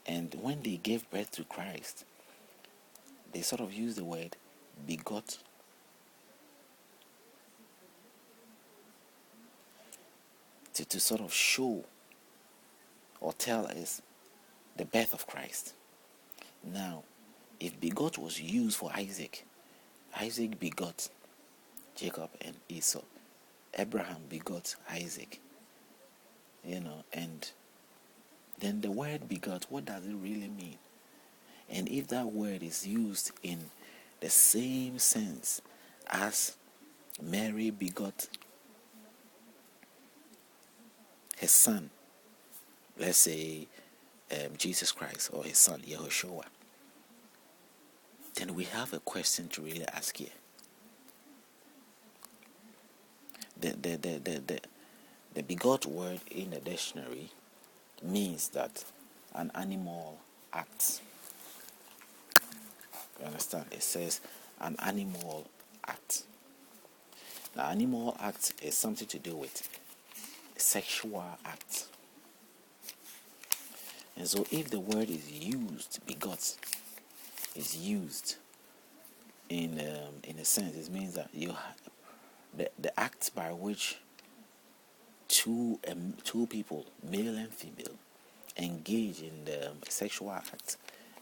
And when they gave birth to Christ, they sort of used the word begot to sort of show or tell us the birth of Christ. Now, if begot was used for Isaac, Isaac begot Jacob and Esau. Abraham begot Isaac. And then the word begot, what does it really mean? And if that word is used in the same sense as Mary begot his son, let's say Jesus Christ, or his son Yehoshua, then we have a question to really ask here. The begot word in the dictionary means that an animal acts. You understand? It says an animal act. Now, animal act is something to do with sexual act. And so if the word is used, begot, is used in a sense, it means that the act by which two people, male and female, engage in the sexual act,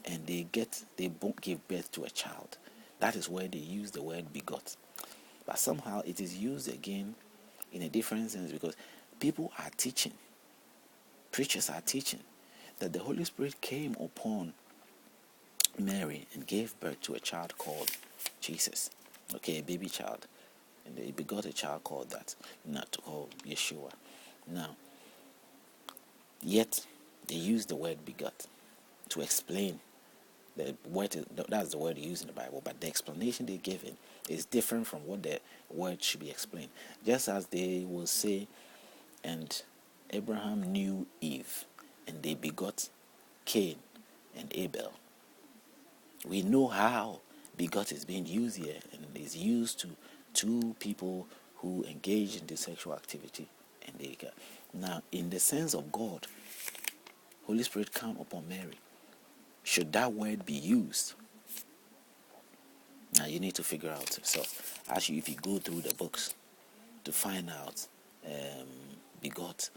and they both give birth to a child. That is where they use the word begot. But somehow it is used again in a different sense, because people are teaching, preachers are teaching, that the Holy Spirit came upon Mary and gave birth to a child called Jesus. Okay, a baby child. And they begot a child called that, not called Yeshua. Now, yet they use the word begot to explain the word. That's the word used in the Bible, but the explanation they give it is different from what the word should be explained. Just as they will say, and Abraham knew Eve, and they begot Cain and Abel. We know how begot is being used here, and is used to two people who engage in the sexual activity, and they got. Now, in the sense of God, Holy Spirit come upon Mary. Should that word be used? Now you need to figure out yourself. Actually, if you go through the books to find out begot,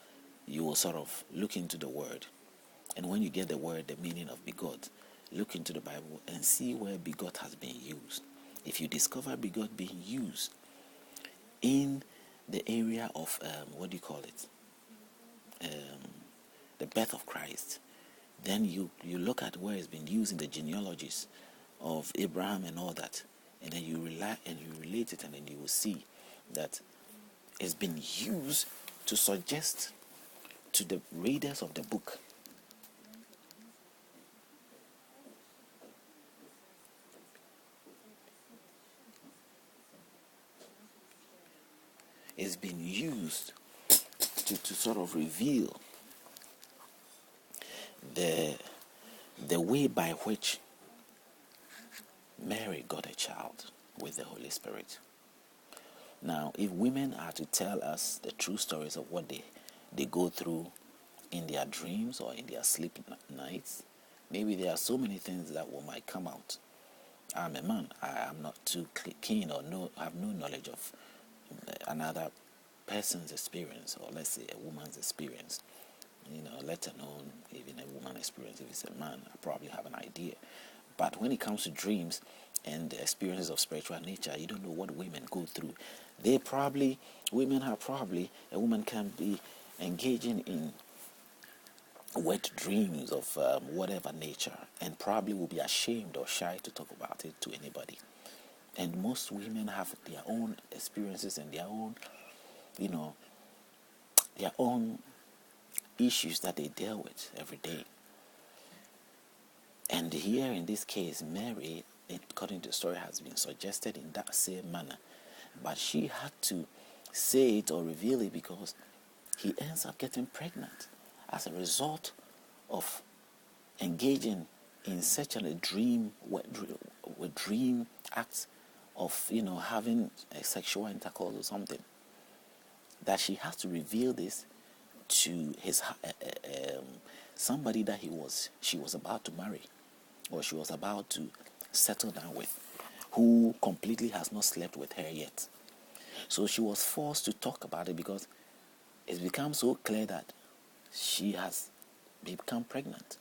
you will sort of look into the word. And when you get the word, the meaning of begot, look into the Bible and see where begot has been used. If you discover begot being used in the area of, the birth of Christ, then you look at where it's been used in the genealogies of Abraham and all that, and then you relate it, and then you will see that it's been used to suggest to the readers of the book it's been used to sort of reveal the way by which Mary got a child with the Holy Spirit. Now, if women are to tell us the true stories of what they go through in their dreams or in their sleep nights, maybe there are so many things that might come out. I'm a man. I am not too keen or have no knowledge of another person's experience, or let's say a woman's experience. Let alone even a woman's experience. If it's a man, I probably have an idea. But when it comes to dreams and the experiences of spiritual nature, you don't know what women go through. A woman can be engaging in wet dreams of whatever nature, and probably will be ashamed or shy to talk about it to anybody. And most women have their own experiences and their own issues that they deal with every day. And here in this case, Mary, according to the story, has been suggested in that same manner. But she had to say it or reveal it because he ends up getting pregnant as a result of engaging in such a dream acts of having a sexual intercourse or something, that she has to reveal this to his somebody that she was about to marry, or she was about to settle down with, who completely has not slept with her yet. So she was forced to talk about it because it's become so clear that she has become pregnant.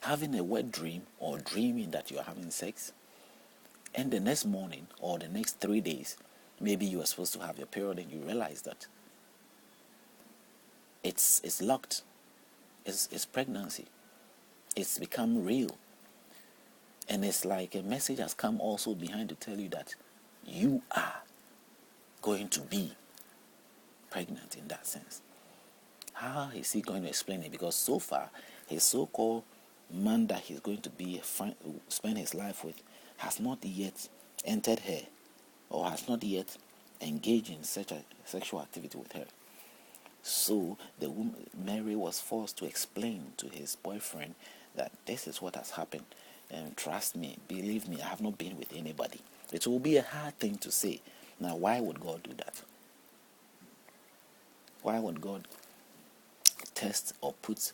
Having a wet dream or dreaming that you're having sex, and the next morning or the next 3 days, maybe you are supposed to have your period and you realize that it's locked. It's pregnancy. It's become real. And it's like a message has come also behind to tell you that you are going to be pregnant in that sense. How is he going to explain it? Because so far, his so-called man that he's going to spend his life with has not yet entered her, or has not yet engaged in such a sexual activity with her. So the woman, Mary, was forced to explain to his boyfriend that this is what has happened, and trust me, believe me, I have not been with anybody. It will be a hard thing to say. Now, why would God do that? Why would God test or put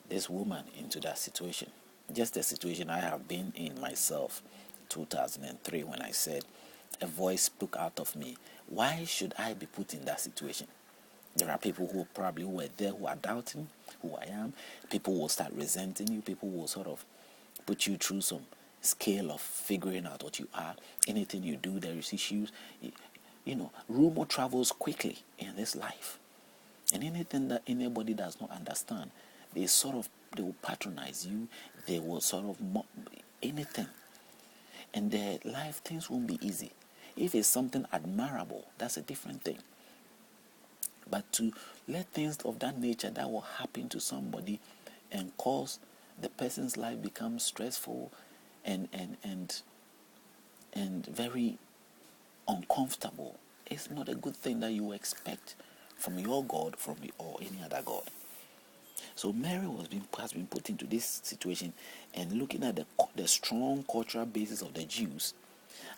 this woman into that situation? Just the situation I have been in myself, 2003, when I said, a voice spoke out of me. Why should I be put in that situation? There are people who probably were there who are doubting who I am. People will start resenting you. People will sort of put you through some scale of figuring out what you are. Anything you do, there is issues. You know, rumor travels quickly in this life. And anything that anybody does not understand, they will patronize you. They will sort of mock anything. And their life, things won't be easy. If it's something admirable, that's a different thing. But to let things of that nature that will happen to somebody and cause the person's life become stressful and very uncomfortable, it's not a good thing that you expect from your God, or any other God. So Mary has been put into this situation, and looking at the strong cultural basis of the Jews,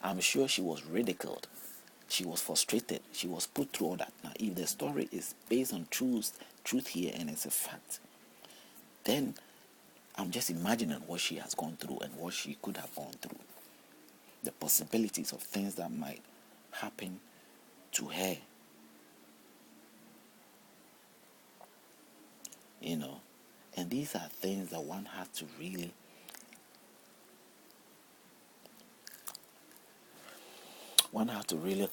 I'm sure she was ridiculed. She was frustrated. She was put through all that. Now, if the story is based on truth here, and it's a fact, then I'm just imagining what she has gone through and what she could have gone through. The possibilities of things that might happen to her. You know, and these are things that one has to really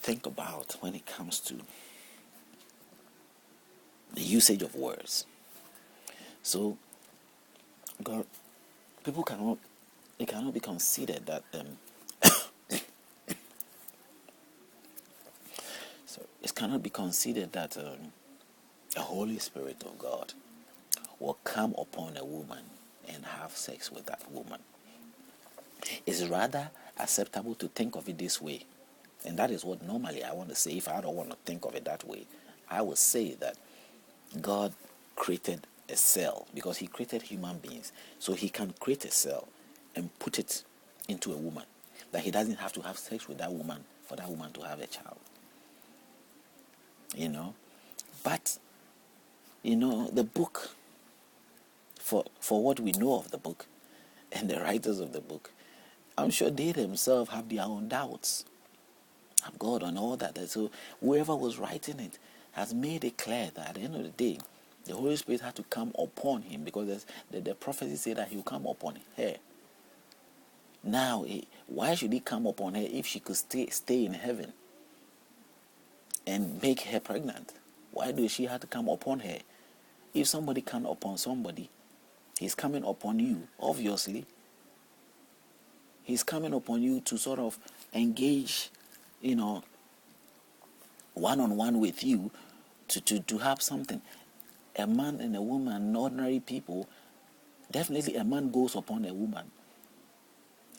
think about when it comes to the usage of words. So, God, it cannot be considered that it cannot be considered that the Holy Spirit of God will come upon a woman and have sex with that woman. It's rather acceptable to think of it this way. And that is what normally I want to say. If I don't want to think of it that way, I would say that God created a cell because he created human beings. So he can create a cell and put it into a woman. That he doesn't have to have sex with that woman for that woman to have a child. You know? But, you know, the book, for what we know of the book and the writers of the book, I'm sure they themselves have their own doubts of God and all that. So whoever was writing it has made it clear that at the end of the day, the Holy Spirit had to come upon him, because the prophecy said that he will come upon her. Now, why should he come upon her if she could stay in heaven and make her pregnant? Why does she have to come upon her? If somebody comes upon somebody, he's coming upon you, obviously. He's coming upon you to sort of engage, you know, one-on-one with you to have something. A man and a woman, ordinary people, definitely a man goes upon a woman.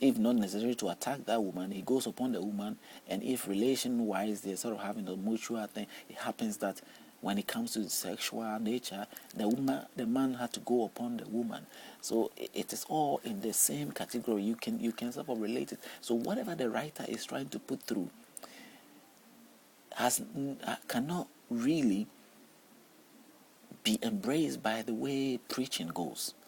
If not necessary to attack that woman, he goes upon the woman, and if relation-wise they're sort of having a mutual thing, it happens that when it comes to sexual nature, the man had to go upon the woman. So it is all in the same category. You can sort of relate it. So whatever the writer is trying to put through cannot really be embraced by the way preaching goes.